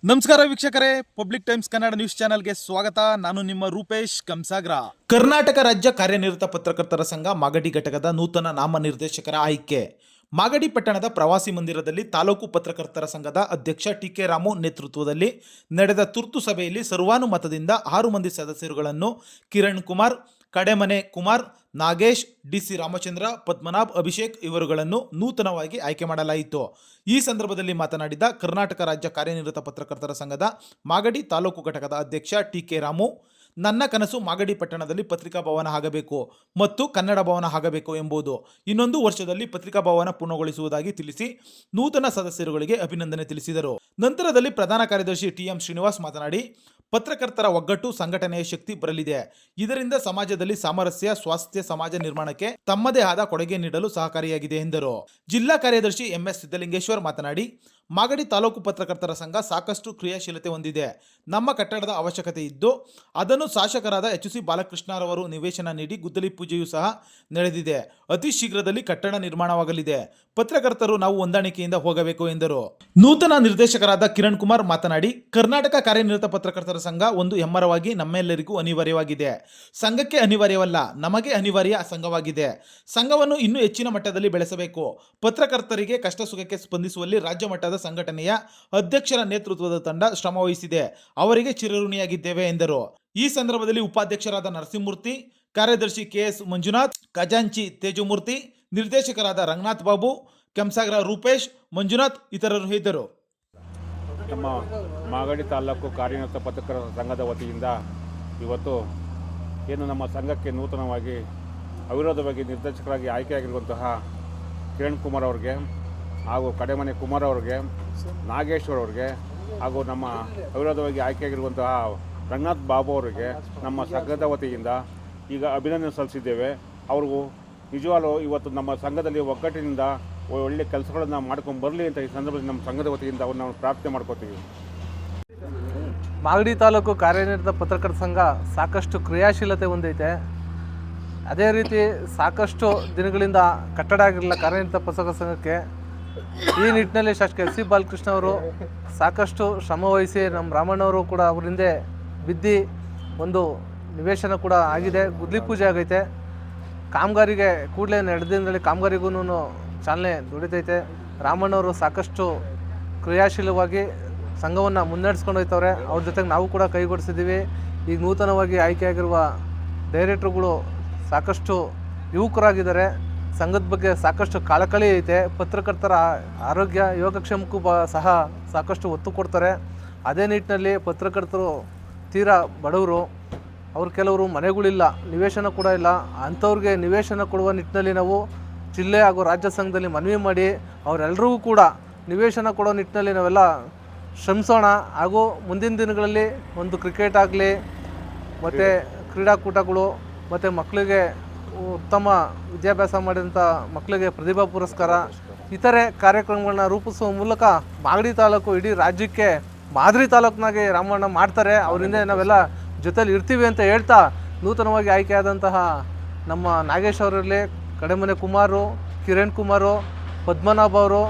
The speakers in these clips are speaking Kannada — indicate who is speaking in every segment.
Speaker 1: ನಮಸ್ಕಾರ ವೀಕ್ಷಕರೇ, ಪಬ್ಲಿಕ್ ಟೈಮ್ಸ್ ಕನ್ನಡ ನ್ಯೂಸ್ ಚಾನೆಲ್ಗೆ ಸ್ವಾಗತ. ನಾನು ನಿಮ್ಮ ರೂಪೇಶ್ ಕಂಸಾಗ್ರ. ಕರ್ನಾಟಕ ರಾಜ್ಯ ಕಾರ್ಯನಿರತ ಪತ್ರಕರ್ತರ ಸಂಘ ಮಾಗಡಿ ಘಟಕದ ನೂತನ ನಾಮನಿರ್ದೇಶಕರ ಆಯ್ಕೆ. ಮಾಗಡಿ ಪಟ್ಟಣದ ಪ್ರವಾಸಿ ಮಂದಿರದಲ್ಲಿ ತಾಲೂಕು ಪತ್ರಕರ್ತರ ಸಂಘದ ಅಧ್ಯಕ್ಷ ಟಿ.ಕೆ. ರಾಮು ನೇತೃತ್ವದಲ್ಲಿ ನಡೆದ ತುರ್ತು ಸಭೆಯಲ್ಲಿ ಸರ್ವಾನುಮತದಿಂದ 6 ಮಂದಿ ಸದಸ್ಯರುಗಳನ್ನು ಕಿರಣ್ ಕುಮಾರ್, ಕಡೆಮನೆ ಕುಮಾರ್, ನಾಗೇಶ್, ಡಿ.ಸಿ. ರಾಮಚಂದ್ರ, ಪದ್ಮನಾಭ್, ಅಭಿಷೇಕ್ ಇವರುಗಳನ್ನು ನೂತನವಾಗಿ ಆಯ್ಕೆ ಮಾಡಲಾಯಿತು. ಈ ಸಂದರ್ಭದಲ್ಲಿ ಮಾತನಾಡಿದ ಕರ್ನಾಟಕ ರಾಜ್ಯ ಕಾರ್ಯನಿರತ ಪತ್ರಕರ್ತರ ಸಂಘದ ಮಾಗಡಿ ತಾಲೂಕು ಘಟಕದ ಅಧ್ಯಕ್ಷ ಟಿ.ಕೆ. ರಾಮು, ನನ್ನ ಕನಸು ಮಾಗಡಿ ಪಟ್ಟಣದಲ್ಲಿ ಪತ್ರಿಕಾ ಭವನ ಆಗಬೇಕು ಮತ್ತು ಕನ್ನಡ ಭವನ ಆಗಬೇಕು ಎಂಬುದು. ಇನ್ನೊಂದು ವರ್ಷದಲ್ಲಿ ಪತ್ರಿಕಾ ಭವನ ಪೂರ್ಣಗೊಳಿಸುವುದಾಗಿ ತಿಳಿಸಿ ನೂತನ ಸದಸ್ಯರುಗಳಿಗೆ ಅಭಿನಂದನೆ ತಿಳಿಸಿದರು. ನಂತರದಲ್ಲಿ ಪ್ರಧಾನ ಕಾರ್ಯದರ್ಶಿ ಟಿ.ಎಂ. ಶ್ರೀನಿವಾಸ್ ಮಾತನಾಡಿ, ಪತ್ರಕರ್ತರ ಒಗ್ಗಟ್ಟು ಸಂಘಟನೆಯ ಶಕ್ತಿ ಬರಲಿದೆ. ಇದರಿಂದ ಸಮಾಜದಲ್ಲಿ ಸಾಮರಸ್ಯ, ಸ್ವಾಸ್ಥ್ಯ ಸಮಾಜ ನಿರ್ಮಾಣಕ್ಕೆ ತಮ್ಮದೇ ಆದ ಕೊಡುಗೆ ನೀಡಲು ಸಹಕಾರಿಯಾಗಿದೆ ಎಂದರು. ಜಿಲ್ಲಾ ಕಾರ್ಯದರ್ಶಿ ಎಂ.ಎಸ್. ಸಿದ್ದಲಿಂಗೇಶ್ವರ್ ಮಾತನಾಡಿ, ಮಾಗಡಿ ತಾಲೂಕು ಪತ್ರಕರ್ತರ ಸಂಘ ಸಾಕಷ್ಟು ಕ್ರಿಯಾಶೀಲತೆ ಹೊಂದಿದೆ. ನಮ್ಮ ಕಟ್ಟಡದ ಅವಶ್ಯಕತೆ ಇದ್ದು ಅದನ್ನು ಶಾಸಕರಾದ ಎಚ್.ಸಿ. ಬಾಲಕೃಷ್ಣರವರು ನಿವೇಶನ ನೀಡಿ ಗುದ್ದಲಿ ಪೂಜೆಯೂ ಸಹ ನಡೆದಿದೆ. ಅತಿ ಶೀಘ್ರದಲ್ಲಿ ಕಟ್ಟಡ ನಿರ್ಮಾಣವಾಗಲಿದೆ. ಪತ್ರಕರ್ತರು ನಾವು ಹೊಂದಾಣಿಕೆಯಿಂದ ಹೋಗಬೇಕು ಎಂದರು. ನೂತನ ನಿರ್ದೇಶಕರಾದ ಕಿರಣ್ ಕುಮಾರ್ ಮಾತನಾಡಿ, ಕರ್ನಾಟಕ ಕಾರ್ಯನಿರತ ಪತ್ರಕರ್ತರ ಸಂಘ ಒಂದು ಹೆಮ್ಮರವಾಗಿ ನಮ್ಮೆಲ್ಲರಿಗೂ ಅನಿವಾರ್ಯವಾಗಿದೆ. ಸಂಘಕ್ಕೆ ಅನಿವಾರ್ಯವಲ್ಲ, ನಮಗೆ ಅನಿವಾರ್ಯ ಸಂಘವಾಗಿದೆ. ಸಂಘವನ್ನು ಇನ್ನೂ ಹೆಚ್ಚಿನ ಮಟ್ಟದಲ್ಲಿ ಬೆಳೆಸಬೇಕು. ಪತ್ರಕರ್ತರಿಗೆ ಕಷ್ಟ ಸುಖಕ್ಕೆ ಸ್ಪಂದಿಸುವಲ್ಲಿ ರಾಜ್ಯ ಮಟ್ಟದ ಸಂಘಟನೆಯ ಅಧ್ಯಕ್ಷರ ನೇತೃತ್ವದ ತಂಡ ಶ್ರಮವಹಿಸಿದೆ. ಅವರಿಗೆ ಚಿರಋಣಿಯಾಗಿದ್ದೇವೆ ಎಂದರು. ಈ ಸಂದರ್ಭದಲ್ಲಿ ಉಪಾಧ್ಯಕ್ಷರಾದ ನರಸಿಂಹಮೂರ್ತಿ, ಕಾರ್ಯದರ್ಶಿ ಕೆ.ಎಸ್. ಮಂಜುನಾಥ್, ಖಜಾಂಚಿ ತೇಜಮೂರ್ತಿ, ನಿರ್ದೇಶಕರಾದ ರಂಗನಾಥ್ ಬಾಬು, ಕಂಸಾಗ್ರ ರೂಪೇಶ್, ಮಂಜುನಾಥ್ ಇತರರು ಇದ್ದರು.
Speaker 2: ನಮ್ಮ ಮಾಗಡಿ ತಾಲೂಕು ಕಾರ್ಯನಿರತ ಪತ್ರಕರ್ತರ ಸಂಘದ ವತಿಯಿಂದ ಇವತ್ತು ಏನು ನಮ್ಮ ಸಂಘಕ್ಕೆ ನೂತನವಾಗಿ ಅವಿರೋಧವಾಗಿ ನಿರ್ದೇಶಕರಾಗಿ ಆಯ್ಕೆಯಾಗಿರುವಂತಹ ಕಿರಣ್ ಕುಮಾರ್ ಅವ್ರಿಗೆ ಹಾಗೂ ಕಡೆಮನೆ ಕುಮಾರ್ ಅವ್ರಿಗೆ, ನಾಗೇಶ್ವರ್ ಅವ್ರಿಗೆ ಹಾಗೂ ನಮ್ಮ ಅವಿರೋಧವಾಗಿ ಆಯ್ಕೆಯಾಗಿರುವಂತಹ ರಂಗನಾಥ್ ಬಾಬು ಅವರಿಗೆ ನಮ್ಮ ಸಂಘದ ವತಿಯಿಂದ ಈಗ ಅಭಿನಂದನೆ ಸಲ್ಲಿಸಿದ್ದೇವೆ. ಅವ್ರಿಗೂ ನಿಜವಾಗ್ಲೂ ಇವತ್ತು ನಮ್ಮ ಸಂಘದಲ್ಲಿ ಒಗ್ಗಟ್ಟಿನಿಂದ ಒಳ್ಳೆಯ ಕೆಲಸಗಳನ್ನು ಮಾಡ್ಕೊಂಡು ಬರಲಿ ಅಂತ ಈ ಸಂದರ್ಭದಲ್ಲಿ ನಮ್ಮ ಸಂಘದ ವತಿಯಿಂದ ಅವ್ರನ್ನ ನಾವು ಪ್ರಾರ್ಥನೆ ಮಾಡ್ಕೋತೀವಿ.
Speaker 3: ಮಾಗಡಿ ತಾಲೂಕು ಕಾರ್ಯನಿರತ ಪತ್ರಕರ್ತರ ಸಂಘ ಸಾಕಷ್ಟು ಕ್ರಿಯಾಶೀಲತೆ ಹೊಂದೈತೆ. ಅದೇ ರೀತಿ ಸಾಕಷ್ಟು ದಿನಗಳಿಂದ ಕಟ್ಟಡ ಆಗಿರಲಿಲ್ಲ ಕಾರ್ಯನಿರತ ಪತ್ರಕರ್ತರ ಸಂಘಕ್ಕೆ. ಈ ನಿಟ್ಟಿನಲ್ಲಿ ಶಾಸಕ ಎಚ್.ಸಿ. ಬಾಲಕೃಷ್ಣ ಅವರು ಸಾಕಷ್ಟು ಶ್ರಮವಹಿಸಿ ನಮ್ಮ ರಾಮಣ್ಣವರು ಕೂಡ ಅವ್ರ ಹಿಂದೆ ಬಿದ್ದು ಒಂದು ನಿವೇಶನ ಕೂಡ ಆಗಿದೆ, ಗುದ್ಲಿ ಪೂಜೆ ಆಗೈತೆ. ಕಾಮಗಾರಿಗೆ ಕೂಡಲೇ ನಡೆದಿನಲ್ಲಿ ಕಾಮಗಾರಿಗೂ ಚಾಲನೆ ದೊಡಿತೈತೆ. ರಾಮಣ್ಣವರು ಸಾಕಷ್ಟು ಕ್ರಿಯಾಶೀಲವಾಗಿ ಸಂಘವನ್ನು ಮುನ್ನಡೆಸ್ಕೊಂಡು ಹೋಗ್ತವ್ರೆ. ಅವ್ರ ಜೊತೆಗೆ ನಾವು ಕೂಡ ಕೈಗೂಡಿಸಿದ್ದೀವಿ. ಈಗ ನೂತನವಾಗಿ ಆಯ್ಕೆಯಾಗಿರುವ ಡೈರೆಕ್ಟ್ರುಗಳು ಸಾಕಷ್ಟು ಯುವಕರಾಗಿದ್ದಾರೆ. ಸಂಘದ ಬಗ್ಗೆ ಸಾಕಷ್ಟು ಕಳಕಳಿ ಐತೆ. ಪತ್ರಕರ್ತರ ಆರೋಗ್ಯ ಯೋಗಕ್ಷೇಮಕ್ಕೂ ಸಹ ಸಾಕಷ್ಟು ಒತ್ತು ಕೊಡ್ತಾರೆ. ಅದೇ ನಿಟ್ಟಿನಲ್ಲಿ ಪತ್ರಕರ್ತರು ತೀರಾ ಬಡವರು, ಅವ್ರು ಕೆಲವರು ಮನೆಗಳಿಲ್ಲ, ನಿವೇಶನ ಕೂಡ ಇಲ್ಲ. ಅಂಥವ್ರಿಗೆ ನಿವೇಶನ ಕೊಡುವ ನಿಟ್ಟಿನಲ್ಲಿ ನಾವು ಜಿಲ್ಲೆ ಹಾಗೂ ರಾಜ್ಯ ಸಂಘದಲ್ಲಿ ಮನವಿ ಮಾಡಿ ಅವರೆಲ್ಲರಿಗೂ ಕೂಡ ನಿವೇಶನ ಕೊಡೋ ನಿಟ್ಟಿನಲ್ಲಿ ನಾವೆಲ್ಲ ಶ್ರಮಿಸೋಣ. ಹಾಗೂ ಮುಂದಿನ ದಿನಗಳಲ್ಲಿ ಒಂದು ಕ್ರಿಕೆಟ್ ಆಗಲಿ ಮತ್ತು ಕ್ರೀಡಾಕೂಟಗಳು ಮತ್ತು ಮಕ್ಕಳಿಗೆ ಉತ್ತಮ ವಿದ್ಯಾಭ್ಯಾಸ ಮಾಡಿದಂಥ ಮಕ್ಕಳಿಗೆ ಪ್ರತಿಭಾ ಪುರಸ್ಕಾರ ಇತರೆ ಕಾರ್ಯಕ್ರಮಗಳನ್ನ ರೂಪಿಸುವ ಮೂಲಕ ಮಾಗಡಿ ತಾಲೂಕು ಇಡೀ ರಾಜ್ಯಕ್ಕೆ ಮಾದರಿ ತಾಲೂಕಿನಾಗೆ ರಾಮಣ್ಣ ಮಾಡ್ತಾರೆ. ಅವರಿಂದ ನಾವೆಲ್ಲ ಜೊತೆಲಿ ಇರ್ತೀವಿ ಅಂತ ಹೇಳ್ತಾ, ನೂತನವಾಗಿ ಆಯ್ಕೆಯಾದಂತಹ ನಮ್ಮ ನಾಗೇಶ್ ಅವರಲ್ಲಿ, ಕಡೆಮನೆ ಕುಮಾರು, ಕಿರಣ್ ಕುಮಾರು, ಪದ್ಮನಾಭ್ ಅವರು,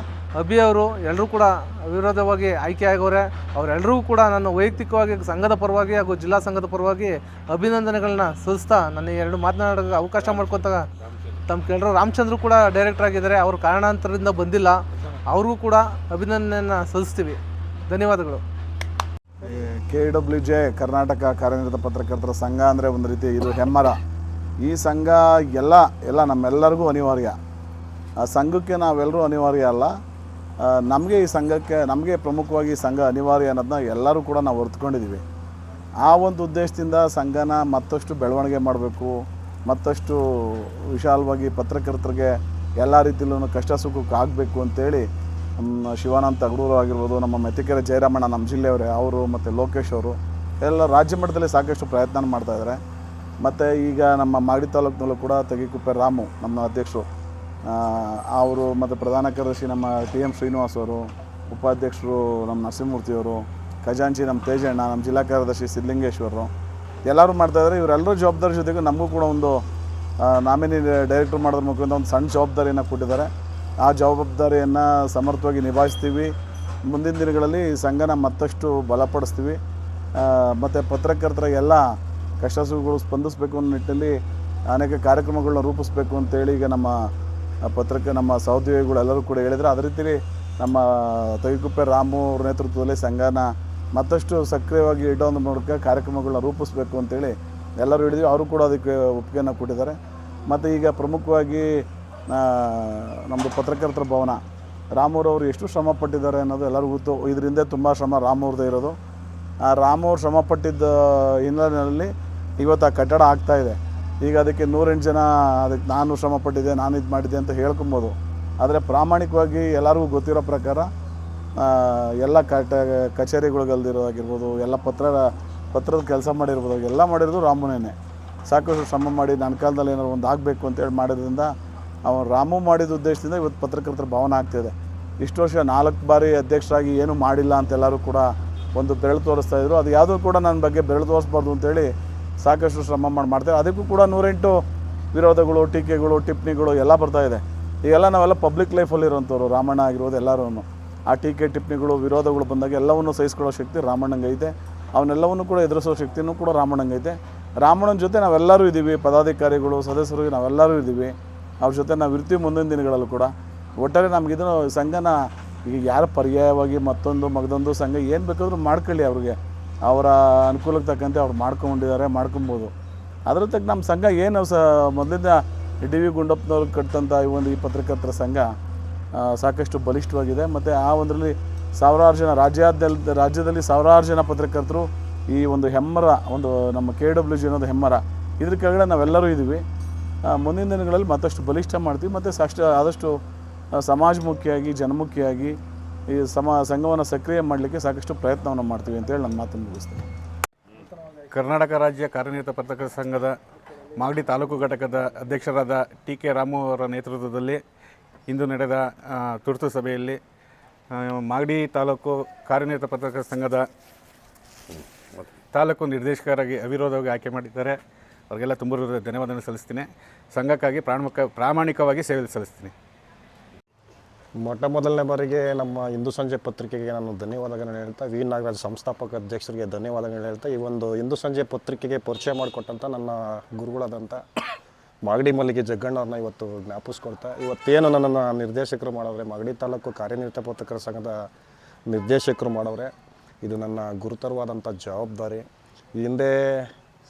Speaker 3: ಅಭಿ ಅವರು ಎಲ್ಲರೂ ಕೂಡ ವಿರೋಧವಾಗಿ ಆಯ್ಕೆಯಾಗವ್ರೆ. ಅವರೆಲ್ಲರಿಗೂ ಕೂಡ ನಾನು ವೈಯಕ್ತಿಕವಾಗಿ ಸಂಘದ ಪರವಾಗಿ ಹಾಗೂ ಜಿಲ್ಲಾ ಸಂಘದ ಪರವಾಗಿ ಅಭಿನಂದನೆಗಳನ್ನ ಸಲ್ಲಿಸ್ತಾ ನನ್ನ ಎರಡು ಮಾತನಾಡೋಕ್ಕೆ ಅವಕಾಶ ಮಾಡ್ಕೊತಾಗ ತಮ್ಮ ಕೆಲವರು ರಾಮಚಂದ್ರ ಕೂಡ ಡೈರೆಕ್ಟರ್ ಆಗಿದ್ದಾರೆ. ಅವರು ಕಾರಣಾಂತರದಿಂದ ಬಂದಿಲ್ಲ. ಅವ್ರಿಗೂ ಕೂಡ ಅಭಿನಂದನೆಯನ್ನು ಸಲ್ಲಿಸ್ತೀವಿ. ಧನ್ಯವಾದಗಳು.
Speaker 4: KWJ ಕರ್ನಾಟಕ ಕಾರ್ಯನಿರತ ಪತ್ರಕರ್ತರ ಸಂಘ ಅಂದರೆ ಒಂದು ರೀತಿ ಇದು ಹೆಮ್ಮರ. ಈ ಸಂಘ ಎಲ್ಲ ನಮ್ಮೆಲ್ಲರಿಗೂ ಅನಿವಾರ್ಯ. ಆ ಸಂಘಕ್ಕೆ ನಾವೆಲ್ಲರೂ ಅನಿವಾರ್ಯ ಅಲ್ಲ, ನಮಗೆ ಈ ಸಂಘಕ್ಕೆ ನಮಗೆ ಪ್ರಮುಖವಾಗಿ ಈ ಸಂಘ ಅನಿವಾರ್ಯ ಅನ್ನೋದನ್ನ ಎಲ್ಲರೂ ಕೂಡ ನಾವು ಹೊರ್ತ್ಕೊಂಡಿದ್ದೀವಿ. ಆ ಒಂದು ಉದ್ದೇಶದಿಂದ ಸಂಘನ ಮತ್ತಷ್ಟು ಬೆಳವಣಿಗೆ ಮಾಡಬೇಕು, ಮತ್ತಷ್ಟು ವಿಶಾಲವಾಗಿ ಪತ್ರಕರ್ತರಿಗೆ ಎಲ್ಲ ರೀತಿಯಲ್ಲೂ ಕಷ್ಟ ಸುಖಕ್ಕೆ ಆಗಬೇಕು ಅಂತೇಳಿ ನಮ್ಮ ಶಿವಾನಂದ ತಗಡೂರು ಆಗಿರ್ಬೋದು, ನಮ್ಮ ಮೆತ್ತಿಕೆರೆ ಜಯರಾಮಣ್ಣ ನಮ್ಮ ಜಿಲ್ಲೆಯವರೇ ಅವರು, ಮತ್ತು ಲೋಕೇಶ್ ಅವರು ಎಲ್ಲ ರಾಜ್ಯ ಮಟ್ಟದಲ್ಲಿ ಸಾಕಷ್ಟು ಪ್ರಯತ್ನ ಮಾಡ್ತಾಯಿದ್ದಾರೆ. ಮತ್ತು ಈಗ ನಮ್ಮ ಮಾಗಡಿ ತಾಲೂಕಿನಲ್ಲೂ ಕೂಡ ತಗಿಕುಪ್ಪೆ ರಾಮು ನಮ್ಮ ಅಧ್ಯಕ್ಷರು ಅವರು, ಮತ್ತು ಪ್ರಧಾನ ಕಾರ್ಯದರ್ಶಿ ನಮ್ಮ ಟಿ.ಎಂ. ಶ್ರೀನಿವಾಸ್ ಅವರು, ಉಪಾಧ್ಯಕ್ಷರು ನಮ್ಮ ನರಸಿಂಹಮೂರ್ತಿಯವರು, ಖಜಾಂಚಿ ನಮ್ಮ ತೇಜಣ್ಣ, ನಮ್ಮ ಜಿಲ್ಲಾ ಕಾರ್ಯದರ್ಶಿ ಸಿದ್ದಲಿಂಗೇಶ್ವರರು ಎಲ್ಲರೂ ಮಾಡ್ತಾಯಿದ್ದಾರೆ. ಇವರೆಲ್ಲರೂ ಜವಾಬ್ದಾರಿ ಜೊತೆಗೆ ನಮಗೂ ಕೂಡ ಒಂದು ನಾಮಿನಿ ಡೈರೆಕ್ಟ್ರ್ ಮಾಡೋದ್ರ ಮುಖಾಂತರ ಒಂದು ಸಣ್ಣ ಜವಾಬ್ದಾರಿಯನ್ನು ಕೊಟ್ಟಿದ್ದಾರೆ. ಆ ಜವಾಬ್ದಾರಿಯನ್ನು ಸಮರ್ಥವಾಗಿ ನಿಭಾಯಿಸ್ತೀವಿ. ಮುಂದಿನ ದಿನಗಳಲ್ಲಿ ಈ ಸಂಘನ ಮತ್ತಷ್ಟು ಬಲಪಡಿಸ್ತೀವಿ. ಮತ್ತು ಪತ್ರಕರ್ತರ ಎಲ್ಲ ಕಷ್ಟ ಸುಖಗಳು ಸ್ಪಂದಿಸಬೇಕು ಅನ್ನೋ ನಿಟ್ಟಿನಲ್ಲಿ ಅನೇಕ ಕಾರ್ಯಕ್ರಮಗಳನ್ನ ರೂಪಿಸಬೇಕು ಅಂತೇಳಿ ಈಗ ನಮ್ಮ ಸಹೋದ್ಯೋಗಿಗಳು ಎಲ್ಲರೂ ಕೂಡ ಹೇಳಿದರೆ, ಅದೇ ರೀತಿ ನಮ್ಮ ತೈಗುಪ್ಪೆ ರಾಮು ಅವ್ರ ನೇತೃತ್ವದಲ್ಲಿ ಸಂಘನ ಮತ್ತಷ್ಟು ಸಕ್ರಿಯವಾಗಿ ಇಡೋ ಮೂಲಕ ಕಾರ್ಯಕ್ರಮಗಳನ್ನ ರೂಪಿಸಬೇಕು ಅಂತೇಳಿ ಎಲ್ಲರೂ ಹೇಳಿದ್ವಿ. ಅವರು ಕೂಡ ಅದಕ್ಕೆ ಒಪ್ಪಿಗೆಯನ್ನು ಕೊಟ್ಟಿದ್ದಾರೆ. ಮತ್ತು ಈಗ ಪ್ರಮುಖವಾಗಿ ನಮ್ಮದು ಪತ್ರಕರ್ತರ ಭವನ ರಾಮೂರವರು ಎಷ್ಟು ಶ್ರಮ ಪಟ್ಟಿದ್ದಾರೆ ಅನ್ನೋದು ಎಲ್ಲರಿಗೂ ಗೊತ್ತು. ಇದರಿಂದ ತುಂಬ ಶ್ರಮ ರಾಮೂರ್ದೇ ಇರೋದು. ಆ ರಾಮವ್ರು ಶ್ರಮ ಪಟ್ಟಿದ್ದ ಹಿನ್ನೆಲೆಯಲ್ಲಿ ಇವತ್ತು ಆ ಕಟ್ಟಡ ಆಗ್ತಾಯಿದೆ. ಈಗ ಅದಕ್ಕೆ 108 ಜನ ಅದಕ್ಕೆ ನಾನು ಶ್ರಮ ಪಟ್ಟಿದ್ದೆ, ನಾನು ಇದು ಮಾಡಿದ್ದೆ ಅಂತ ಹೇಳ್ಕೊಬೋದು. ಆದರೆ ಪ್ರಾಮಾಣಿಕವಾಗಿ ಎಲ್ಲರಿಗೂ ಗೊತ್ತಿರೋ ಪ್ರಕಾರ ಎಲ್ಲ ಕಚೇರಿಗಳಿಗಲ್ದಿರೋದಾಗಿರ್ಬೋದು, ಎಲ್ಲ ಪತ್ರದ ಕೆಲಸ ಮಾಡಿರ್ಬೋದು, ಎಲ್ಲ ಮಾಡಿರೋದು ರಾಮುನೇ. ಸಾಕಷ್ಟು ಶ್ರಮ ಮಾಡಿ ನನ್ನ ಕಾಲದಲ್ಲಿ ಏನಾದ್ರು ಒಂದು ಆಗಬೇಕು ಅಂತೇಳಿ ಮಾಡೋದ್ರಿಂದ ಅವನು ರಾಮು ಮಾಡಿದ ಉದ್ದೇಶದಿಂದ ಇವತ್ತು ಪತ್ರಕರ್ತರ ಭವನ ಆಗ್ತಿದೆ. ಇಷ್ಟು ವರ್ಷ 4 ಬಾರಿ ಅಧ್ಯಕ್ಷರಾಗಿ ಏನೂ ಮಾಡಿಲ್ಲ ಅಂತೆಲ್ಲರೂ ಕೂಡ ಒಂದು ಬೆರಳು ತೋರಿಸ್ತಾಯಿದ್ರು. ಅದು ಯಾವುದೂ ಕೂಡ ನನ್ನ ಬಗ್ಗೆ ಬೆರಳು ತೋರಿಸ್ಬಾರ್ದು ಅಂತೇಳಿ ಸಾಕಷ್ಟು ಶ್ರಮ ಮಾಡ್ತೇವೆ. ಅದಕ್ಕೂ ಕೂಡ 108 ವಿರೋಧಗಳು, ಟೀಕೆಗಳು, ಟಿಪ್ಪಣಿಗಳು ಎಲ್ಲ ಬರ್ತಾಯಿದೆ. ಈಗೆಲ್ಲ ನಾವೆಲ್ಲ ಪಬ್ಲಿಕ್ ಲೈಫಲ್ಲಿ ಇರೋಂಥವ್ರು, ರಾಮಣ್ಣ ಆಗಿರ್ಬೋದು ಎಲ್ಲರೂ. ಆ ಟೀಕೆ ಟಿಪ್ಪಣಿಗಳು ವಿರೋಧಗಳು ಬಂದಾಗ ಎಲ್ಲವನ್ನೂ ಸಹಿಸ್ಕೊಳ್ಳೋ ಶಕ್ತಿ ರಾಮಣ್ಣಂಗೆ ಐತೆ. ಅವನ್ನೆಲ್ಲವನ್ನೂ ಕೂಡ ಎದುರಿಸೋ ಶಕ್ತಿನೂ ಕೂಡ ರಾಮಣ್ಣಂಗೆ ಐತೆ. ರಾಮಣ್ಣನ ಜೊತೆ ನಾವೆಲ್ಲರೂ ಇದ್ದೀವಿ, ಪದಾಧಿಕಾರಿಗಳು, ಸದಸ್ಯರು ನಾವೆಲ್ಲರೂ ಇದ್ದೀವಿ. ಅವ್ರ ಜೊತೆ ನಾವು ಇರ್ತೀವಿ ಮುಂದಿನ ದಿನಗಳಲ್ಲೂ ಕೂಡ. ಒಟ್ಟಾರೆ ನಮಗಿದು ಸಂಘನ ಈಗ ಯಾರು ಪರ್ಯಾಯವಾಗಿ ಮಗದೊಂದು ಸಂಘ ಏನು ಬೇಕಾದರೂ ಮಾಡ್ಕೊಳ್ಳಿ, ಅವ್ರಿಗೆ ಅವರ ಅನುಕೂಲಕ್ಕೆ ತಕ್ಕಂತೆ ಅವ್ರು ಮಾಡ್ಕೊಬೋದು. ಅದ್ರ ತಕ್ಕ ನಮ್ಮ ಸಂಘ ಏನು ಮೊದಲಿಂದ ಡಿ.ವಿ. ಗುಂಡಪ್ಪನವ್ರಿಗೆ ಕಟ್ಟಿದಂಥ ಈ ಪತ್ರಕರ್ತರ ಸಂಘ ಸಾಕಷ್ಟು ಬಲಿಷ್ಠವಾಗಿದೆ. ಮತ್ತು ಆ ಒಂದರಲ್ಲಿ ಸಾವಿರಾರು ಜನ ರಾಜ್ಯದಲ್ಲಿ ಸಾವಿರಾರು ಜನ ಪತ್ರಕರ್ತರು ಈ ಒಂದು ಹೆಮ್ಮರ ನಮ್ಮ KWG ಅನ್ನೋದು ಹೆಮ್ಮರ, ಇದ್ರ ಕೆಳಗಡೆ ನಾವೆಲ್ಲರೂ ಇದ್ದೀವಿ. ಮುಂದಿನ ದಿನಗಳಲ್ಲಿ ಮತ್ತಷ್ಟು ಬಲಿಷ್ಠ ಮಾಡ್ತೀವಿ. ಮತ್ತು ಆದಷ್ಟು ಸಮಾಜಮುಖಿಯಾಗಿ, ಜನಮುಖಿಯಾಗಿ ಈ ಸಂಘವನ್ನು ಸಕ್ರಿಯ ಮಾಡಲಿಕ್ಕೆ ಸಾಕಷ್ಟು ಪ್ರಯತ್ನವನ್ನು ಮಾಡ್ತೀವಿ ಅಂತೇಳಿ ನನ್ನ ಮಾತನ್ನು ಮುಗಿಸ್ತೀನಿ.
Speaker 2: ಕರ್ನಾಟಕ ರಾಜ್ಯ ಕಾರ್ಯನಿರತ ಪತ್ರಕರ್ತರ ಸಂಘದ ಮಾಗಡಿ ತಾಲೂಕು ಘಟಕದ ಅಧ್ಯಕ್ಷರಾದ ಟಿ.ಕೆ. ರಾಮು ಅವರ ನೇತೃತ್ವದಲ್ಲಿ ಇಂದು ನಡೆದ ತುರ್ತು ಸಭೆಯಲ್ಲಿ ಮಾಗಡಿ ತಾಲೂಕು ಕಾರ್ಯನಿರತ ಪತ್ರಕರ್ತರ ಸಂಘದ ತಾಲೂಕು ನಿರ್ದೇಶಕರಾಗಿ ಅವಿರೋಧವಾಗಿ ಆಯ್ಕೆ ಮಾಡಿದ್ದಾರೆ. ಅವರಿಗೆಲ್ಲ ತುಂಬ ಧನ್ಯವಾದವನ್ನು ಸಲ್ಲಿಸ್ತೀನಿ. ಸಂಘಕ್ಕಾಗಿ ಪ್ರಾಮಾಣಿಕವಾಗಿ ಸೇವೆ ಸಲ್ಲಿಸ್ತೀನಿ.
Speaker 5: ಮೊದಲನೇ ಬಾರಿಗೆ ನಮ್ಮ ಹಿಂದೂ ಸಂಜೆ ಪತ್ರಿಕೆಗೆ ನಾನು ಧನ್ಯವಾದಗಳನ್ನು ಹೇಳ್ತಾ, ವಿ ನಾಗರಾಜ್ ಸಂಸ್ಥಾಪಕ ಅಧ್ಯಕ್ಷರಿಗೆ ಧನ್ಯವಾದಗಳು ಹೇಳ್ತಾ, ಈ ಒಂದು ಹಿಂದೂ ಸಂಜೆ ಪತ್ರಿಕೆಗೆ ಪರಿಚಯ ಮಾಡಿಕೊಟ್ಟಂಥ ನನ್ನ ಗುರುಗಳಾದಂಥ ಮಾಗಡಿ ಮಲ್ಲಿಗೆ ಜಗ್ಗಣ್ಣವ್ರನ್ನ ಇವತ್ತು ಜ್ಞಾಪಿಸ್ಕೊಳ್ತಾ, ಇವತ್ತೇನು ನನ್ನನ್ನು ನಿರ್ದೇಶಕರು ಮಾಡವ್ರೆ, ಮಾಗಡಿ ತಾಲೂಕು ಕಾರ್ಯನಿರತ ಪತ್ರಕರ್ತರ ಸಂಘದ ನಿರ್ದೇಶಕರು ಮಾಡವ್ರೆ, ಇದು ನನ್ನ ಗುರುತರವಾದಂಥ ಜವಾಬ್ದಾರಿ. ಈ ಹಿಂದೆ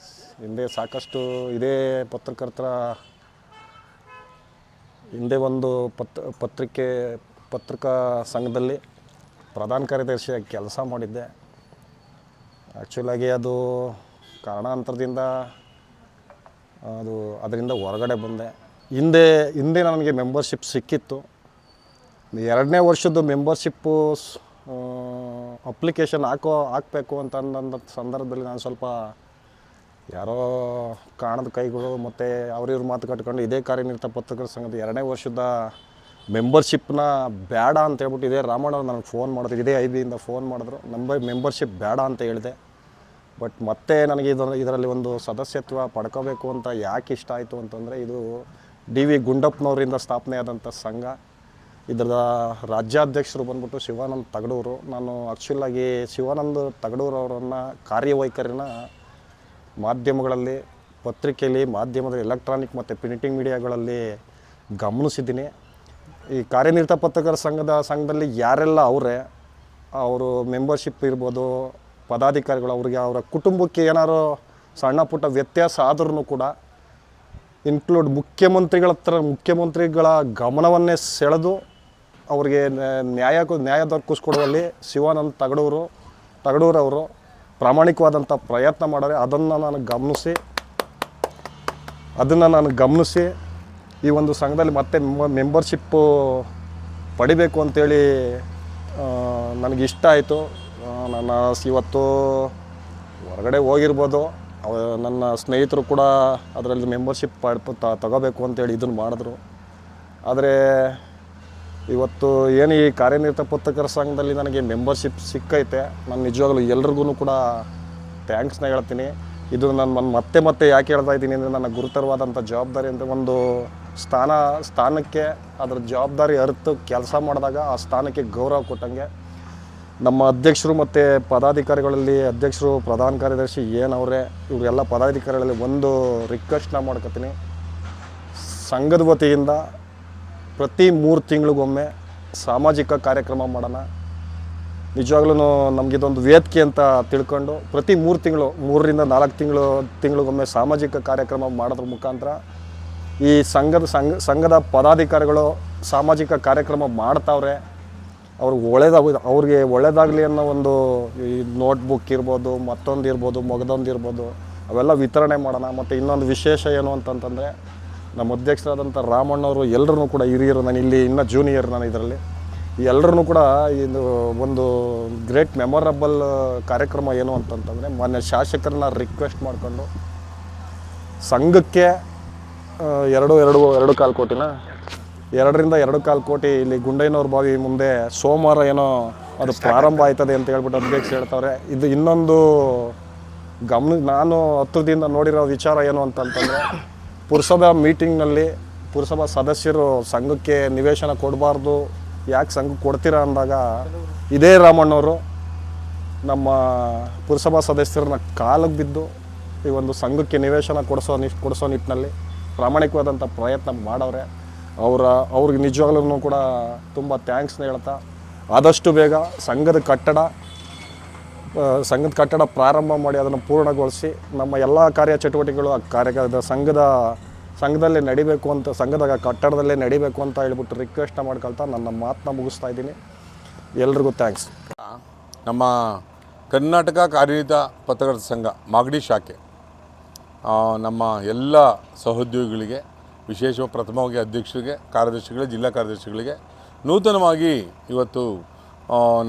Speaker 5: ಸಾಕಷ್ಟು ಇದೇ ಹಿಂದೆ ಒಂದು ಪತ್ರಿಕಾ ಸಂಘದಲ್ಲಿ ಪ್ರಧಾನ ಕಾರ್ಯದರ್ಶಿಯಾಗಿ ಕೆಲಸ ಮಾಡಿದ್ದೆ. ಆ್ಯಕ್ಚುಲಾಗಿ ಅದು ಕಾರಣಾಂತರದಿಂದ ಅದರಿಂದ ಹೊರಗಡೆ ಬಂದೆ. ಹಿಂದೆ ನನಗೆ ಮೆಂಬರ್ಶಿಪ್ ಸಿಕ್ಕಿತ್ತು. 2ನೇ ವರ್ಷದ ಮೆಂಬರ್ಶಿಪ್ಪು ಅಪ್ಲಿಕೇಶನ್ ಹಾಕಬೇಕು ಅಂತ ಅಂದಂಥ ಸಂದರ್ಭದಲ್ಲಿ ನಾನು ಸ್ವಲ್ಪ ಯಾರೋ ಕಾಣದ ಕೈಗಳು ಮತ್ತು ಅವ್ರಿವ್ರ ಮಾತು ಕಟ್ಕೊಂಡು ಇದೇ ಕಾರ್ಯನಿರತ ಪತ್ರಕರ್ತರ ಸಂಘದ 2ನೇ ವರ್ಷದ ಮೆಂಬರ್ಶಿಪ್ನ ಬೇಡ ಅಂತ ಹೇಳ್ಬಿಟ್ಟು ಇದೇ ರಾಮಣ್ಣವ್ರು ನನಗೆ ಫೋನ್ ಮಾಡಿದ್ರು, ಇದೇ ಐಬಿಯಿಂದ ಫೋನ್ ಮಾಡಿದ್ರು. ಮೆಂಬರ್ಶಿಪ್ ಬೇಡ ಅಂತ ಹೇಳಿದೆ. ಬಟ್ ಮತ್ತೆ ನನಗೆ ಇದರಲ್ಲಿ ಒಂದು ಸದಸ್ಯತ್ವ ಪಡ್ಕೋಬೇಕು ಅಂತ ಯಾಕೆ ಇಷ್ಟ ಆಯಿತು ಅಂತಂದರೆ, ಇದು ಡಿ.ವಿ. ಗುಂಡಪ್ಪನವರಿಂದ ಸ್ಥಾಪನೆ ಆದಂಥ ಸಂಘ. ಇದರ ರಾಜ್ಯಾಧ್ಯಕ್ಷರು ಬಂದ್ಬಿಟ್ಟು ಶಿವಾನಂದ ತಗಡೂರು. ನಾನು ಆ್ಯಕ್ಚುಲಾಗಿ ಶಿವಾನಂದ ತಗಡೂರವರನ್ನು ಕಾರ್ಯವೈಖರಿನ ಮಾಧ್ಯಮಗಳಲ್ಲಿ, ಪತ್ರಿಕೆಯಲ್ಲಿ, ಮಾಧ್ಯಮದಲ್ಲಿ, ಎಲೆಕ್ಟ್ರಾನಿಕ್ ಮತ್ತು ಪ್ರಿಂಟಿಂಗ್ ಮೀಡಿಯಾಗಳಲ್ಲಿ ಗಮನಿಸಿದ್ದೀನಿ. ಈ ಕಾರ್ಯನಿರತ ಪತ್ರಕರ್ತರ ಸಂಘದಲ್ಲಿ ಯಾರೆಲ್ಲ ಅವರು ಮೆಂಬರ್ಶಿಪ್ ಇರ್ಬೋದು, ಪದಾಧಿಕಾರಿಗಳು, ಅವರ ಕುಟುಂಬಕ್ಕೆ ಏನಾರು ಸಣ್ಣ ಪುಟ್ಟ ವ್ಯತ್ಯಾಸ ಆದ್ರೂ ಕೂಡ ಮುಖ್ಯಮಂತ್ರಿಗಳ ಗಮನವನ್ನೇ ಸೆಳೆದು ಅವ್ರಿಗೆ ನ್ಯಾಯ ದೊರಕಿಸ್ಕೊಡುವಲ್ಲಿ ಶಿವಾನಂದ ತಗಡೂರವರು ಪ್ರಾಮಾಣಿಕವಾದಂಥ ಪ್ರಯತ್ನ ಮಾಡಿದ್ರೆ, ಅದನ್ನು ನಾನು ಗಮನಿಸಿ ಈ ಒಂದು ಸಂಘದಲ್ಲಿ ಮತ್ತೆ ಮೆಂಬರ್ಶಿಪ್ಪು ಪಡಿಬೇಕು ಅಂತೇಳಿ ನನಗಿಷ್ಟ ಆಯಿತು. ನಾನು ಇವತ್ತು ಹೊರಗಡೆ ಹೋಗಿರ್ಬೋದು, ನನ್ನ ಸ್ನೇಹಿತರು ಕೂಡ ಅದರಲ್ಲಿ ಮೆಂಬರ್ಶಿಪ್ ತಗೋಬೇಕು ಅಂತೇಳಿ ಇದನ್ನು ಮಾಡಿದ್ರು. ಆದರೆ ಇವತ್ತು ಏನು ಈ ಕಾರ್ಯನಿರತ ಪತ್ರಕರ್ತರ ಸಂಘದಲ್ಲಿ ನನಗೆ ಮೆಂಬರ್ಶಿಪ್ ಸಿಕ್ಕೈತೆ, ನಾನು ನಿಜವಾಗ್ಲೂ ಎಲ್ರಿಗೂ ಕೂಡ ಥ್ಯಾಂಕ್ಸ್ನ ಹೇಳ್ತೀನಿ. ಇದು ನಾನು ಮತ್ತೆ ಯಾಕೆ ಹೇಳ್ತಾ ಇದ್ದೀನಿ ಅಂದರೆ, ನನ್ನ ಗುರುತರವಾದಂಥ ಜವಾಬ್ದಾರಿ ಅಂದರೆ ಒಂದು ಸ್ಥಾನಕ್ಕೆ ಅದರ ಜವಾಬ್ದಾರಿ ಅರಿತು ಕೆಲಸ ಮಾಡಿದಾಗ ಆ ಸ್ಥಾನಕ್ಕೆ ಗೌರವ ಕೊಟ್ಟಂಗೆ. ನಮ್ಮ ಅಧ್ಯಕ್ಷರು ಮತ್ತು ಪದಾಧಿಕಾರಿಗಳಲ್ಲಿ ಅಧ್ಯಕ್ಷರು ಪ್ರಧಾನ ಕಾರ್ಯದರ್ಶಿ ಏನವ್ರೆ ಇವರೆಲ್ಲ ಪದಾಧಿಕಾರಿಗಳಲ್ಲಿ ಒಂದು ರಿಕ್ವೆಸ್ಟ್ನ ಮಾಡ್ಕೊತೀನಿ. ಸಂಘದ ವತಿಯಿಂದ ಪ್ರತಿ 3 ತಿಂಗಳಿಗೊಮ್ಮೆ ಸಾಮಾಜಿಕ ಕಾರ್ಯಕ್ರಮ ಮಾಡೋಣ. ನಿಜವಾಗ್ಲೂ ನಮಗಿದೊಂದು ವೇದಿಕೆ ಅಂತ ತಿಳ್ಕೊಂಡು ಪ್ರತಿ 3 ತಿಂಗಳು 3ರಿಂದ 4 ತಿಂಗಳಿಗೊಮ್ಮೆ ಸಾಮಾಜಿಕ ಕಾರ್ಯಕ್ರಮ ಮಾಡೋದ್ರ ಮುಖಾಂತರ ಈ ಸಂಘದ ಪದಾಧಿಕಾರಿಗಳು ಸಾಮಾಜಿಕ ಕಾರ್ಯಕ್ರಮ ಮಾಡ್ತಾವ್ರೆ. ಅವ್ರಿಗೆ ಒಳ್ಳೇದಾಗಲಿ ಅನ್ನೋ ಒಂದು ಈ ನೋಟ್ಬುಕ್ ಇರ್ಬೋದು, ಮತ್ತೊಂದು ಇರ್ಬೋದು, ಮಗದೊಂದು ಇರ್ಬೋದು, ಅವೆಲ್ಲ ವಿತರಣೆ ಮಾಡೋಣ. ಮತ್ತು ಇನ್ನೊಂದು ವಿಶೇಷ ಏನು ಅಂತಂತಂದರೆ ನಮ್ಮ ಅಧ್ಯಕ್ಷರಾದಂಥ ರಾಮಣ್ಣವರು ಎಲ್ಲರೂ ಕೂಡ ಹಿರಿಯರು, ನಾನು ಇಲ್ಲಿ ಇನ್ನೂ ಜೂನಿಯರ್, ನಾನು ಇದರಲ್ಲಿ ಎಲ್ಲರೂ ಕೂಡ ಇದು ಒಂದು ಗ್ರೇಟ್ ಮೆಮೊರಬಲ್ ಕಾರ್ಯಕ್ರಮ ಏನು ಅಂತಂತಂದರೆ ಮಾನ್ಯ ಶಾಸಕರನ್ನ ರಿಕ್ವೆಸ್ಟ್ ಮಾಡಿಕೊಂಡು ಸಂಘಕ್ಕೆ 2.25 ಕೋಟಿನ 2ರಿಂದ 2.25 ಕೋಟಿ ಇಲ್ಲಿ ಗುಂಡಯ್ಯನವ್ರ ಬಾವಿ ಮುಂದೆ ಸೋಮವಾರ ಏನೋ ಅದು ಪ್ರಾರಂಭ ಆಯ್ತದೆ ಅಂತ ಹೇಳ್ಬಿಟ್ಟು ಅಧ್ಯಕ್ಷ ಹೇಳ್ತಾವ್ರೆ. ಇದು ಇನ್ನೊಂದು ನಾನು ಹತ್ತಿರದಿಂದ ನೋಡಿರೋ ವಿಚಾರ ಏನು ಅಂತಂತಂದರೆ ಪುರಸಭಾ ಮೀಟಿಂಗ್ನಲ್ಲಿ ಪುರಸಭಾ ಸದಸ್ಯರು ಸಂಘಕ್ಕೆ ನಿವೇಶನ ಕೊಡಬಾರ್ದು, ಯಾಕೆ ಸಂಘಕ್ಕೆ ಕೊಡ್ತೀರಾ ಅಂದಾಗ ಇದೇ ರಾಮಣ್ಣವರು ನಮ್ಮ ಪುರಸಭಾ ಸದಸ್ಯರನ್ನ ಕಾಲಿಗೆ ಬಿದ್ದು ಈ ಒಂದು ಸಂಘಕ್ಕೆ ನಿವೇಶನ ಕೊಡಿಸೋ ನಿಟ್ಟಿನಲ್ಲಿ ಪ್ರಾಮಾಣಿಕವಾದಂಥ ಪ್ರಯತ್ನ ಮಾಡವ್ರೆ. ಅವ್ರಿಗೆ ನಿಜವಾಗ್ಲೂ ಕೂಡ ತುಂಬ ಥ್ಯಾಂಕ್ಸ್ನ ಹೇಳ್ತಾ ಆದಷ್ಟು ಬೇಗ ಸಂಘದ ಕಟ್ಟಡ ಪ್ರಾರಂಭ ಮಾಡಿ ಅದನ್ನು ಪೂರ್ಣಗೊಳಿಸಿ ನಮ್ಮ ಎಲ್ಲ ಕಾರ್ಯಚಟುವಟಿಕೆಗಳು ಸಂಘದಲ್ಲೇ ನಡಿಬೇಕು ಅಂತ, ಸಂಘದ ಕಟ್ಟಡದಲ್ಲೇ ನಡಿಬೇಕು ಅಂತ ಹೇಳ್ಬಿಟ್ಟು ರಿಕ್ವೆಸ್ಟ್ ಮಾಡ್ಕೊಳ್ತಾ ನನ್ನ ಮಾತನ್ನ ಮುಗಿಸ್ತಾ ಇದ್ದೀನಿ. ಎಲ್ರಿಗೂ ಥ್ಯಾಂಕ್ಸ್.
Speaker 2: ನಮ್ಮ ಕರ್ನಾಟಕ ಕಾರ್ಯನಿರತ ಪತ್ರಕರ್ತರ ಸಂಘ ಮಾಗಡಿ ಶಾಖೆ ನಮ್ಮ ಎಲ್ಲ ಸಹೋದ್ಯೋಗಿಗಳಿಗೆ, ಪ್ರಥಮವಾಗಿ ಅಧ್ಯಕ್ಷರಿಗೆ, ಕಾರ್ಯದರ್ಶಿಗಳಿಗೆ, ಜಿಲ್ಲಾ ಕಾರ್ಯದರ್ಶಿಗಳಿಗೆ ನೂತನವಾಗಿ ಇವತ್ತು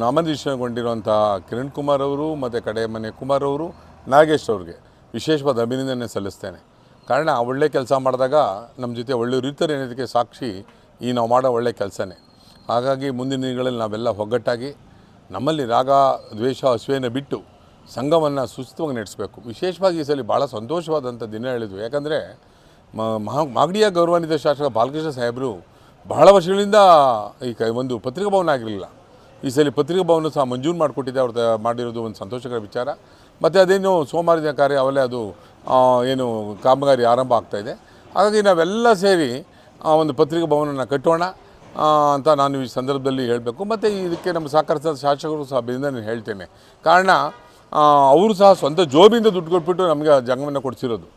Speaker 2: ನಾಮನಿರ್ದೇಶನಗೊಂಡಿರುವಂಥ ಕಿರಣ್ ಕುಮಾರ್ ಅವರು ಮತ್ತು ಕಡೆಮನೆ ಕುಮಾರ್ ಅವರು, ನಾಗೇಶ್ ಅವ್ರಿಗೆ ವಿಶೇಷವಾದ ಅಭಿನಂದನೆ ಸಲ್ಲಿಸ್ತೇನೆ. ಕಾರಣ ಒಳ್ಳೆ ಕೆಲಸ ಮಾಡಿದಾಗ ನಮ್ಮ ಜೊತೆ ಒಳ್ಳೆಯವರು ಇರ್ತಾರೆ ಅನ್ನೋದಕ್ಕೆ ಸಾಕ್ಷಿ ಈ ನಾವು ಮಾಡೋ ಒಳ್ಳೆ ಕೆಲಸನೇ. ಹಾಗಾಗಿ ಮುಂದಿನ ದಿನಗಳಲ್ಲಿ ನಾವೆಲ್ಲ ಒಗ್ಗಟ್ಟಾಗಿ ನಮ್ಮಲ್ಲಿ ರಾಗ, ದ್ವೇಷ, ಅಸೂಯೆಯನ್ನು ಬಿಟ್ಟು ಸಂಘವನ್ನು ಸುಸ್ಥಿರವಾಗಿ ನಡೆಸಬೇಕು. ವಿಶೇಷವಾಗಿ ಈ ಸಲ ಭಾಳ ಸಂತೋಷವಾದಂಥ ದಿನ ಹೇಳಿದ್ವು. ಯಾಕಂದರೆ ಮಾಗಡಿಯ ಗೌರವಾನ್ವಿತ ಶಾಸಕ ಬಾಲಕೃಷ್ಣ ಸಾಹೇಬರು ಬಹಳ ವರ್ಷಗಳಿಂದ ಈ ಒಂದು ಪತ್ರಿಕಾ ಭವನ ಆಗಿರಲಿಲ್ಲ. ಈ ಸಲ ಪತ್ರಿಕಾ ಭವನ ಸಹ ಮಂಜೂರು ಮಾಡಿಕೊಟ್ಟಿದ್ದೆ. ಅವ್ರದ್ದು ಮಾಡಿರೋದು ಒಂದು ಸಂತೋಷಕರ ವಿಚಾರ. ಮತ್ತು ಅದೇನು ಸೋಮವಾರದ ಕಾರ್ಯ ಅವಲೇ ಅದು ಏನು ಕಾಮಗಾರಿ ಆರಂಭ ಆಗ್ತಾಯಿದೆ. ಹಾಗಾಗಿ ನಾವೆಲ್ಲ ಸೇರಿ ಒಂದು ಪತ್ರಿಕಾ ಭವನನ ಕಟ್ಟೋಣ ಅಂತ ನಾನು ಈ ಸಂದರ್ಭದಲ್ಲಿ ಹೇಳಬೇಕು. ಮತ್ತು ಇದಕ್ಕೆ ನಮ್ಮ ಸಹಕರಿಸಿದ ಶಾಸಕರು ಸಹ ಅಭಿನಂದನೆ ಹೇಳ್ತೇನೆ. ಕಾರಣ ಅವರು ಸಹ ಸ್ವಂತ ಜೋಬಿಂದ ದುಡ್ಡು ಕೊಟ್ಬಿಟ್ಟು ನಮಗೆ ಜಾಗವನ್ನು ಕೊಡಿಸಿರೋದು,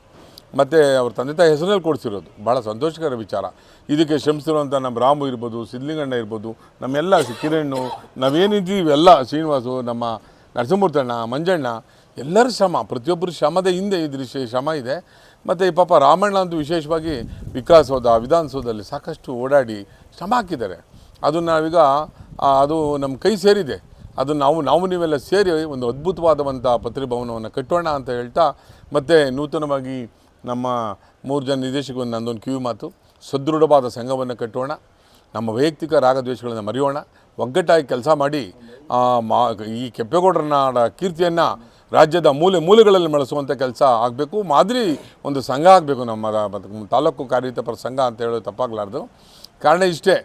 Speaker 2: ಮತ್ತು ಅವ್ರ ತಂದೆ ತಾಯಿ ಹೆಸರಲ್ಲಿ ಕೊಡಿಸಿರೋದು ಭಾಳ ಸಂತೋಷಕರ ವಿಚಾರ. ಇದಕ್ಕೆ ಶ್ರಮಿಸಿರುವಂಥ ನಮ್ಮ ರಾಮು ಇರ್ಬೋದು, ಸಿದ್ಲಿಂಗಣ್ಣ ಇರ್ಬೋದು, ನಮ್ಮೆಲ್ಲ ಕಿರಣ್, ನಾವೇನಿದ್ದೀವಿ ಎಲ್ಲ, ಶ್ರೀನಿವಾಸು, ನಮ್ಮ ನರಸಿಂಹಮೂರ್ತಣ್ಣ, ಮಂಜಣ್ಣ, ಎಲ್ಲರ ಶ್ರಮ, ಪ್ರತಿಯೊಬ್ಬರು ಶ್ರಮದ ಹಿಂದೆ ಇದ್ರ ಶ್ರಮ ಇದೆ. ಮತ್ತು ಈ ಪಾಪ ರಾಮಣ್ಣ ಅಂತೂ ವಿಶೇಷವಾಗಿ ವಿಧಾನಸೌಧದಲ್ಲಿ ಸಾಕಷ್ಟು ಓಡಾಡಿ ಶ್ರಮ ಹಾಕಿದ್ದಾರೆ. ಅದು ನಾವೀಗ ಅದು ನಮ್ಮ ಕೈ ಸೇರಿದೆ. ಅದು ನಾವು ನೀವೆಲ್ಲ ಸೇರಿ ಒಂದು ಅದ್ಭುತವಾದಂಥ ಪತ್ರಿಕಾ ಭವನವನ್ನು ಕಟ್ಟೋಣ ಅಂತ ಹೇಳ್ತಾ, ಮತ್ತು ನೂತನವಾಗಿ ನಮ್ಮ 3 ಜನ ನಿರ್ದೇಶಕರು ನಂದೊಂದು ಕಿವಿ ಮಾತು, ಸದೃಢವಾದ ಸಂಘವನ್ನು ಕಟ್ಟೋಣ, ನಮ್ಮ ವೈಯಕ್ತಿಕ ರಾಗದ್ವೇಷಗಳನ್ನು ಮರೆಯೋಣ, ಒಗ್ಗಟ್ಟಾಗಿ ಕೆಲಸ ಮಾಡಿ ಈ ಕೆಂಪೇಗೌಡರನ್ನ ಕೀರ್ತಿಯನ್ನು ರಾಜ್ಯದ ಮೂಲೆಗಳಲ್ಲಿ ಬೆಳೆಸುವಂಥ ಕೆಲಸ ಆಗಬೇಕು. ಮಾದರಿ ಒಂದು ಸಂಘ ಆಗಬೇಕು ನಮ್ಮ ತಾಲೂಕು ಕಾರ್ಯನಿರತ ಸಂಘ ಅಂತ ಹೇಳೋದು ತಪ್ಪಾಗಲಾರ್ದು. ಕಾರಣ ಇಷ್ಟೇ,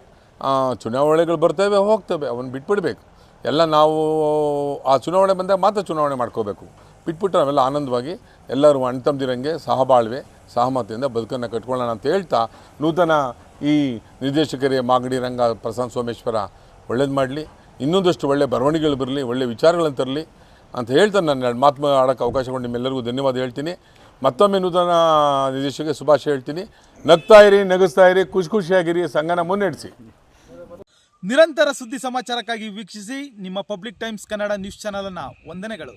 Speaker 2: ಚುನಾವಣೆಗಳು ಬರ್ತವೆ ಹೋಗ್ತವೆ, ಅವನ್ನ ಬಿಟ್ಬಿಡ್ಬೇಕು. ಎಲ್ಲ ನಾವು ಆ ಚುನಾವಣೆ ಬಂದಾಗ ಮಾತ್ರ ಚುನಾವಣೆ ಮಾಡ್ಕೋಬೇಕು. ಬಿಟ್ಬಿಟ್ಟು ನಾವೆಲ್ಲ ಆನಂದವಾಗಿ ಎಲ್ಲರೂ ಅಣ್ತಂದಿರಂಗೆ ಸಹಬಾಳ್ವೆ ಸಹಮತದಿಂದ ಬದುಕನ್ನು ಕಟ್ಕೊಳ್ಳೋಣ ಅಂತ ಹೇಳ್ತಾ, ನೂತನ ಈ ನಿರ್ದೇಶಕರೇ ಮಾಗಡಿ ರಂಗ ಪ್ರಶಾಂತ್ ಸೋಮೇಶ್ವರ ಒಳ್ಳೇದು ಮಾಡಲಿ, ಇನ್ನೊಂದಷ್ಟು ಒಳ್ಳೆ ಬರವಣಿಗೆಗಳು ಬರಲಿ, ಒಳ್ಳೆ ವಿಚಾರಗಳನ್ನು ತರಲಿ ಅಂತ ಹೇಳ್ತಾ ನಾನು 2 ಮಾತು ಆಡೋಕ್ಕೆ ಅವಕಾಶ ಕೊಟ್ಟು ನಿಮ್ಮೆಲ್ಲರಿಗೂ ಧನ್ಯವಾದ ಹೇಳ್ತೀನಿ. ಮತ್ತೊಮ್ಮೆ ನೂತನ ನಿರ್ದೇಶಕರಿಗೆ ಶುಭಾಶಯ ಹೇಳ್ತೀನಿ. ನಗ್ತಾ ಇರಿ, ನಗಿಸ್ತಾ ಇರಿ, ಖುಷಿಯಾಗಿರಿ, ಸಂಘನ ಮುನ್ನಡೆಸಿ.
Speaker 1: ನಿರಂತರ ಸುದ್ದಿ ಸಮಾಚಾರಕ್ಕಾಗಿ ವೀಕ್ಷಿಸಿ ನಿಮ್ಮ public times Kannada news channel ಅನ್ನು. ವಂದನೆಗಳು.